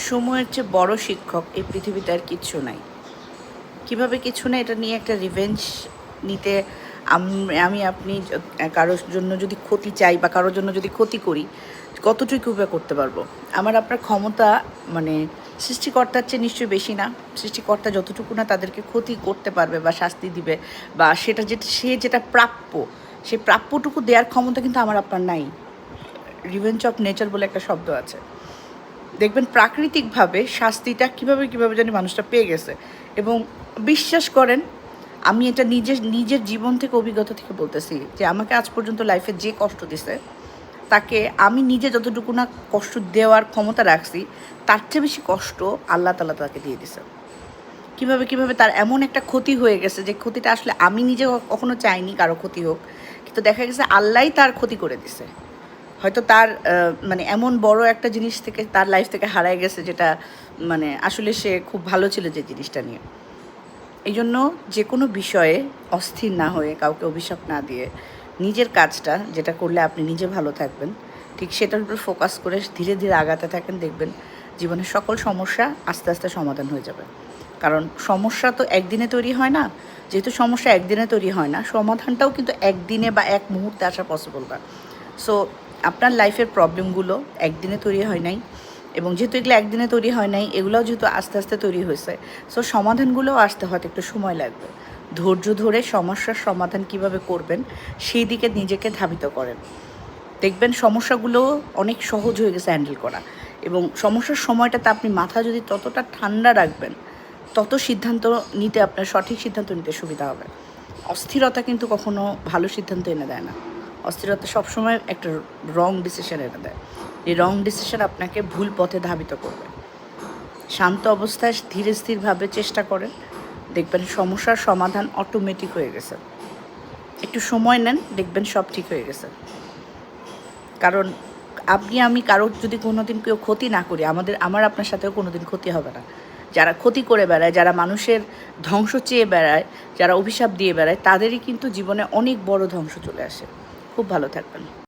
সময়ের চেয়ে বড় শিক্ষক এই পৃথিবীতে আর কিচ্ছু নাই। কিভাবে কিছু না, এটা নিয়ে একটা রিভেঞ্জ নিতে আমি আপনি কারোর জন্য যদি ক্ষতি চাই বা কারোর জন্য যদি ক্ষতি করি, কতটুকু উপায় করতে পারবো? আমার আপনার ক্ষমতা মানে সৃষ্টিকর্তার চেয়ে নিশ্চয়ই বেশি না। সৃষ্টিকর্তা যতটুকু না তাদেরকে ক্ষতি করতে পারবে বা শাস্তি দিবে বা সেটা যেটা প্রাপ্য, সেই প্রাপ্যটুকু দেওয়ার ক্ষমতা কিন্তু আমার আপনার নাই। রিভেঞ্জ অফ নেচার বলে একটা শব্দ আছে। দেখবেন প্রাকৃতিকভাবে শাস্তিটা কীভাবে জানি মানুষটা পেয়ে গেছে। এবং বিশ্বাস করেন, আমি এটা নিজের জীবন থেকে, অভিজ্ঞতা থেকে বলতেছি যে আমাকে আজ পর্যন্ত লাইফে যে কষ্ট দিছে, তাকে আমি নিজে যতটুকু না কষ্ট দেওয়ার ক্ষমতা রাখছি, তার চেয়ে বেশি কষ্ট আল্লাহ তাআলা তাকে দিয়ে দিছে। কীভাবে তার এমন একটা ক্ষতি হয়ে গেছে যে ক্ষতিটা আসলে আমি নিজে কখনো চাইনি কারো ক্ষতি হোক, কিন্তু দেখা গেছে আল্লাহই তার ক্ষতি করে দিছে। হয়তো তার মানে এমন বড় একটা জিনিস থেকে তার লাইফ থেকে হারায় গেছে, যেটা মানে আসলে সে খুব ভালো ছিল যে জিনিসটা নিয়ে। এই জন্য যে কোনো বিষয়ে অস্থির না হয়ে, কাউকে অভিশাপ না দিয়ে, নিজের কাজটা যেটা করলে আপনি নিজে ভালো থাকবেন, ঠিক সেটার উপর ফোকাস করে ধীরে ধীরে আগাতে থাকেন। দেখবেন জীবনের সকল সমস্যা আস্তে আস্তে সমাধান হয়ে যাবে। কারণ সমস্যা তো একদিনে তৈরি হয় না। যেহেতু সমস্যা একদিনে তৈরি হয় না, সমাধানটাও কিন্তু একদিনে বা এক মুহূর্তে আসা পসিবল না। সো আপনার লাইফের প্রবলেমগুলো একদিনে তৈরি হয় নাই, এবং যেহেতু এগুলো একদিনে তৈরি হয় নাই, এগুলোও যেহেতু আস্তে আস্তে তৈরি হয়েছে, সো সমাধানগুলোও আসতে হয়তো একটু সময় লাগবে। ধৈর্য ধরে সমস্যার সমাধান কিভাবে করবেন সেই দিকে নিজেকে ধাবিত করেন। দেখবেন সমস্যাগুলো অনেক সহজ হয়ে গেছে হ্যান্ডেল করা। এবং সমস্যার সময়টাতে আপনি মাথা যদি ততটা ঠান্ডা রাখবেন, তত সিদ্ধান্ত নিতে, আপনার সঠিক সিদ্ধান্ত নিতে সুবিধা হবে। অস্থিরতা কিন্তু কখনো ভালো সিদ্ধান্ত এনে দেয় না। অস্থিরতা সবসময় একটা রং ডিসিশন এনে দেয়। এই রং ডিসিশন আপনাকে ভুল পথে ধাবিত করবে। শান্ত অবস্থায় ধীরে স্থিরভাবে চেষ্টা করেন, দেখবেন সমস্যার সমাধান অটোমেটিক হয়ে গেছে। একটু সময় নেন, দেখবেন সব ঠিক হয়ে গেছে। কারণ আমি কারোর যদি কোনো দিন কেউ ক্ষতি না করি, আমার আপনার সাথেও কোনো দিন ক্ষতি হবে না। যারা ক্ষতি করে বেড়ায়, যারা মানুষের ধ্বংস চেয়ে বেড়ায়, যারা অভিশাপ দিয়ে বেড়ায়, তাদেরই কিন্তু জীবনে অনেক বড় ধ্বংস চলে আসে। খুব ভালো থাকবেন।